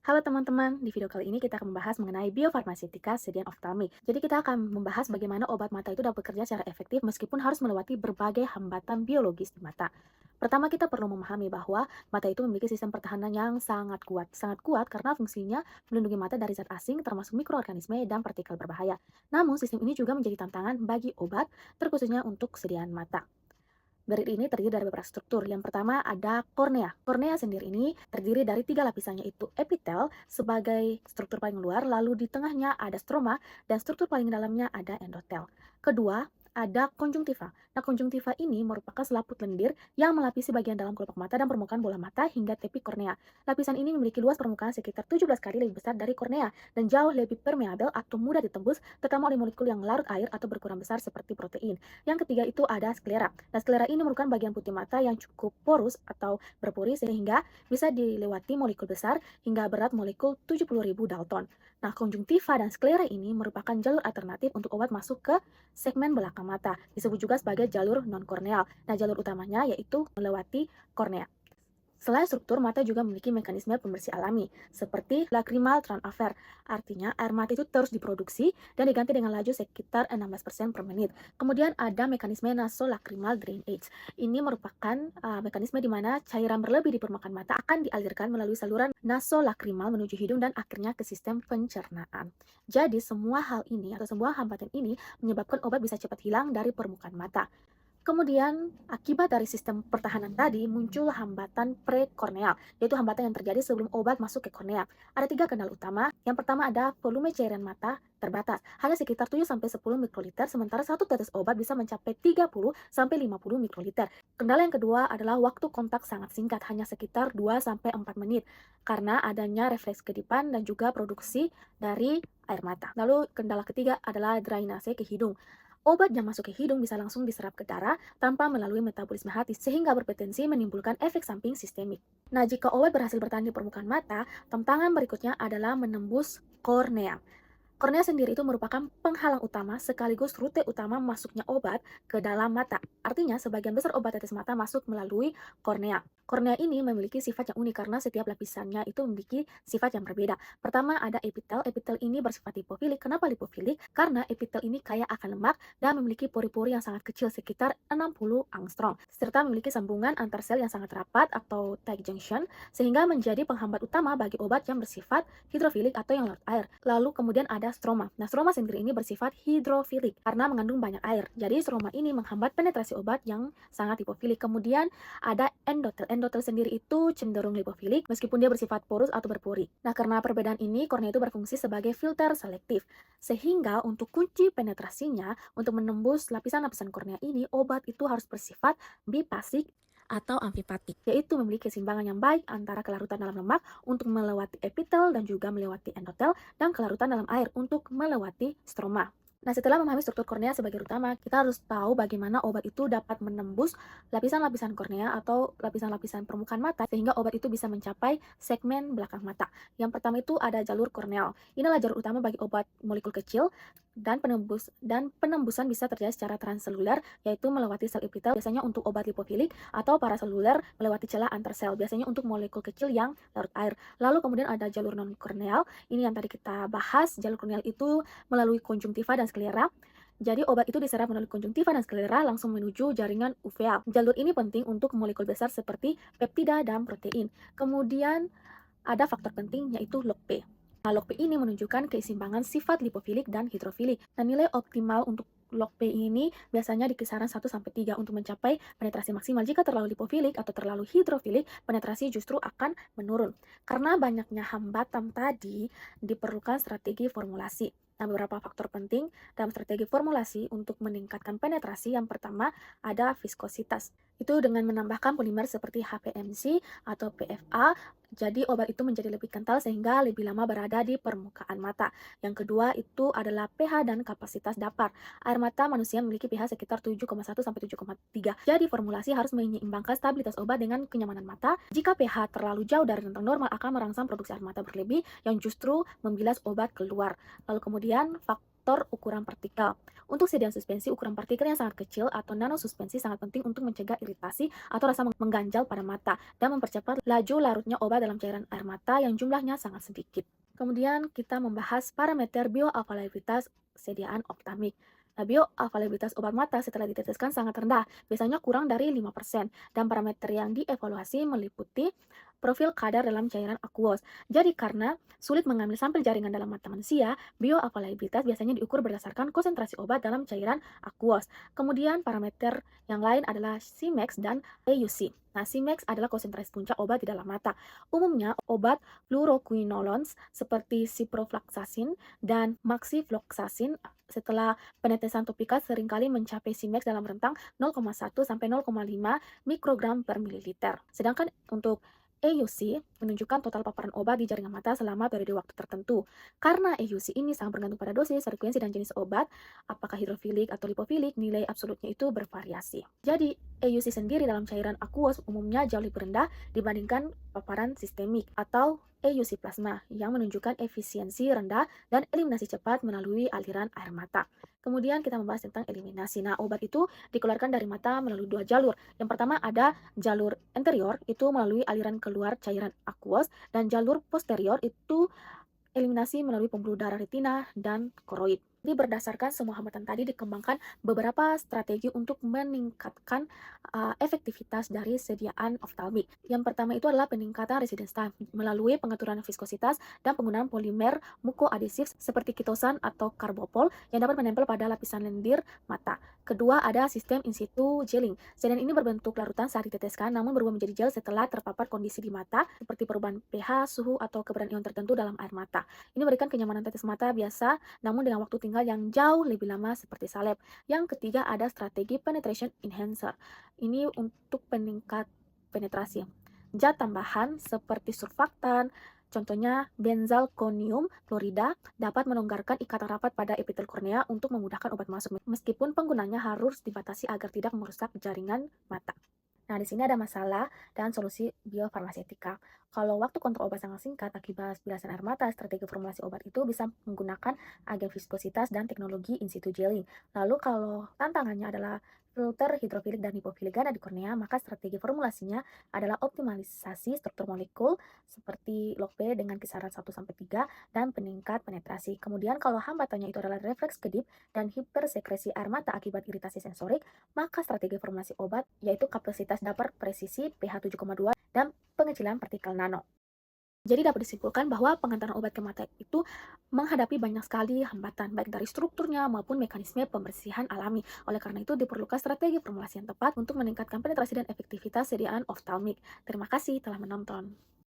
Halo teman-teman, di video kali ini kita akan membahas mengenai biofarmaseutika sedian oftalmik. Jadi kita akan membahas bagaimana obat mata itu dapat bekerja secara efektif meskipun harus melewati berbagai hambatan biologis di mata. Pertama kita perlu memahami bahwa mata itu memiliki sistem pertahanan yang sangat kuat. Sangat kuat karena fungsinya melindungi mata dari zat asing termasuk mikroorganisme dan partikel berbahaya. Namun sistem ini juga menjadi tantangan bagi obat, terkhususnya untuk sediaan mata. Berit ini terdiri dari beberapa struktur. Yang pertama ada kornea. Kornea sendiri ini terdiri dari tiga lapisan yaitu epitel sebagai struktur paling luar, lalu di tengahnya ada stroma, dan struktur paling dalamnya ada endotel. Kedua, ada konjungtiva. Nah, konjungtiva ini merupakan selaput lendir yang melapisi bagian dalam kelopak mata dan permukaan bola mata hingga tepi kornea. Lapisan ini memiliki luas permukaan sekitar 17 kali lebih besar dari kornea dan jauh lebih permeabel atau mudah ditembus, terutama oleh molekul yang larut air atau berkurang besar seperti protein. Yang ketiga itu ada sklera. Nah, sklera ini merupakan bagian putih mata yang cukup porus atau berpori sehingga bisa dilewati molekul besar hingga berat molekul 70.000 Dalton. Nah, konjungtiva dan sklera ini merupakan jalur alternatif untuk obat masuk ke segmen belakang mata. Disebut juga sebagai jalur non-korneal. Nah, jalur utamanya yaitu melewati kornea. Selain struktur, mata juga memiliki mekanisme pembersih alami, seperti lacrimal turnover. Artinya, air mata itu terus diproduksi dan diganti dengan laju sekitar 16% per menit. Kemudian ada mekanisme nasolacrimal drainage. Ini merupakan mekanisme di mana cairan berlebih di permukaan mata akan dialirkan melalui saluran nasolacrimal menuju hidung dan akhirnya ke sistem pencernaan. Jadi, semua hal ini atau semua hambatan ini menyebabkan obat bisa cepat hilang dari permukaan mata. Kemudian, akibat dari sistem pertahanan tadi, muncul hambatan prekorneal, yaitu hambatan yang terjadi sebelum obat masuk ke kornea. Ada tiga kendala utama. Yang pertama ada volume cairan mata terbatas, hanya sekitar 7-10 mikroliter, sementara satu tetes obat bisa mencapai 30-50 mikroliter. Kendala yang kedua adalah waktu kontak sangat singkat, hanya sekitar 2-4 menit, karena adanya refleks kedipan dan juga produksi dari air mata. Lalu kendala ketiga adalah drainase ke hidung. Obat yang masuk ke hidung bisa langsung diserap ke darah tanpa melalui metabolisme hati sehingga berpotensi menimbulkan efek samping sistemik. Nah, jika obat berhasil bertahan di permukaan mata, tantangan berikutnya adalah menembus kornea. Kornea sendiri itu merupakan penghalang utama sekaligus rute utama masuknya obat ke dalam mata. Artinya, sebagian besar obat tetes mata masuk melalui kornea. Kornea ini memiliki sifat yang unik karena setiap lapisannya itu memiliki sifat yang berbeda. Pertama ada epitel. Epitel ini bersifat lipofilik. Kenapa lipofilik? Karena epitel ini kaya akan lemak dan memiliki pori-pori yang sangat kecil sekitar 60 angstrom. Serta memiliki sambungan antar sel yang sangat rapat atau tight junction sehingga menjadi penghambat utama bagi obat yang bersifat hidrofilik atau yang larut air. Lalu kemudian ada stroma. Nah, stroma sendiri ini bersifat hidrofilik karena mengandung banyak air. Jadi stroma ini menghambat penetrasi obat yang sangat lipofilik. Kemudian ada endotel. Endotel sendiri itu cenderung lipofilik meskipun dia bersifat porus atau berpori. Nah, karena perbedaan ini, kornea itu berfungsi sebagai filter selektif. Sehingga untuk kunci penetrasinya, untuk menembus lapisan-lapisan kornea ini, obat itu harus bersifat bipasik atau amfipatik, yaitu memiliki keseimbangan yang baik antara kelarutan dalam lemak untuk melewati epitel dan juga melewati endotel dan kelarutan dalam air untuk melewati stroma. Nah, setelah memahami struktur kornea sebagai utama, kita harus tahu bagaimana obat itu dapat menembus lapisan-lapisan kornea atau lapisan-lapisan permukaan mata sehingga obat itu bisa mencapai segmen belakang mata. Yang pertama itu ada jalur korneal. Inilah jalur utama bagi obat molekul kecil dan penembusan bisa terjadi secara transseluler yaitu melewati sel epitel biasanya untuk obat lipofilik atau paraseluler melewati celah antar sel biasanya untuk molekul kecil yang larut air. Lalu kemudian ada jalur non korneal. Ini yang tadi kita bahas. Jalur korneal itu melalui konjungtiva dan sklera. Jadi obat itu diserap melalui konjungtiva dan sklera langsung menuju jaringan uveal. Jalur ini penting untuk molekul besar seperti peptida dan protein. Kemudian ada faktor penting yaitu log-P. Nah, log-P ini menunjukkan keseimbangan sifat lipofilik dan hidrofilik. Nah, nilai optimal untuk log-P ini biasanya di kisaran 1-3 untuk mencapai penetrasi maksimal. Jika terlalu lipofilik atau terlalu hidrofilik, penetrasi justru akan menurun. Karena banyaknya hambatan tadi, diperlukan strategi formulasi. Nah, beberapa faktor penting dalam strategi formulasi untuk meningkatkan penetrasi. Yang pertama ada viskositas. Itu dengan menambahkan polimer seperti HPMC atau PFA, jadi obat itu menjadi lebih kental sehingga lebih lama berada di permukaan mata. Yang kedua itu adalah pH dan kapasitas dapar. Air mata manusia memiliki pH sekitar 7,1-7,3. Jadi formulasi harus menyeimbangkan stabilitas obat dengan kenyamanan mata. Jika pH terlalu jauh dari rentang normal akan merangsang produksi air mata berlebih yang justru membilas obat keluar. Lalu kemudian faktor faktor ukuran partikel. Untuk sediaan suspensi, ukuran partikel yang sangat kecil atau nanosuspensi sangat penting untuk mencegah iritasi atau rasa mengganjal pada mata dan mempercepat laju larutnya obat dalam cairan air mata yang jumlahnya sangat sedikit. Kemudian kita membahas parameter bioavailabilitas sediaan optamik. Nah, bioavailabilitas obat mata setelah diteteskan sangat rendah, biasanya kurang dari 5%, dan parameter yang dievaluasi meliputi profil kadar dalam cairan aqueous. Jadi karena sulit mengambil sampel jaringan dalam mata manusia, bioavailabilitas biasanya diukur berdasarkan konsentrasi obat dalam cairan aqueous. Kemudian parameter yang lain adalah Cmax dan AUC. Nah, Cmax adalah konsentrasi puncak obat di dalam mata. Umumnya, obat fluoroquinolones seperti ciprofloxacin dan moxifloxacin setelah penetesan topikal seringkali mencapai Cmax dalam rentang 0,1 sampai 0,5 mikrogram per mililiter. Sedangkan untuk AUC menunjukkan total paparan obat di jaringan mata selama periode waktu tertentu. Karena AUC ini sangat bergantung pada dosis, frekuensi, dan jenis obat, apakah hidrofilik atau lipofilik, nilai absolutnya itu bervariasi. Jadi, AUC sendiri dalam cairan aqueous umumnya jauh lebih rendah dibandingkan paparan sistemik atau AUC plasma yang menunjukkan efisiensi rendah dan eliminasi cepat melalui aliran air mata. Kemudian kita membahas tentang eliminasi. Nah, obat itu dikeluarkan dari mata melalui dua jalur. Yang pertama ada jalur anterior, itu melalui aliran keluar cairan aqueous, dan jalur posterior itu eliminasi melalui pembuluh darah retina dan koroid. Jadi berdasarkan semua hambatan tadi dikembangkan beberapa strategi untuk meningkatkan efektivitas dari sediaan oftalmik. Yang pertama itu adalah peningkatan residence time melalui pengaturan viskositas dan penggunaan polimer mukoadhesif seperti kitosan atau karbopol yang dapat menempel pada lapisan lendir mata. Kedua ada sistem in situ gelling. Sediaan ini berbentuk larutan saat diteteskan namun berubah menjadi gel setelah terpapar kondisi di mata seperti perubahan pH, suhu, atau keberadaan ion tertentu dalam air mata. Ini memberikan kenyamanan tetes mata biasa namun dengan waktu tinggal yang jauh lebih lama seperti salep. Yang ketiga ada strategi penetration enhancer. Ini untuk peningkat penetrasi. Zat tambahan seperti surfaktan, contohnya benzalkonium klorida, dapat melonggarkan ikatan rapat pada epitel kornea untuk memudahkan obat masuk, meskipun penggunanya harus dibatasi agar tidak merusak jaringan mata. Nah, di sini ada masalah dan solusi biofarmasetika. Kalau waktu kontrol obat sangat singkat akibat bilasan air mata, strategi formulasi obat itu bisa menggunakan agen viskositas dan teknologi in situ gelling. Lalu kalau tantangannya adalah filter hidrofilik dan hipofilik ganda di kornea, maka strategi formulasinya adalah optimalisasi struktur molekul seperti log P dengan kisaran 1-3 dan peningkat penetrasi. Kemudian kalau hambatannya itu adalah refleks kedip dan hipersekresi air mata akibat iritasi sensorik, maka strategi formulasi obat yaitu kapasitas dapur presisi pH 7,2 dan pengecilan partikel nano. Jadi dapat disimpulkan bahwa pengantaran obat ke mata itu menghadapi banyak sekali hambatan, baik dari strukturnya maupun mekanisme pembersihan alami. Oleh karena itu diperlukan strategi formulasi yang tepat untuk meningkatkan penetrasi dan efektivitas sediaan oftalmik. Terima kasih telah menonton.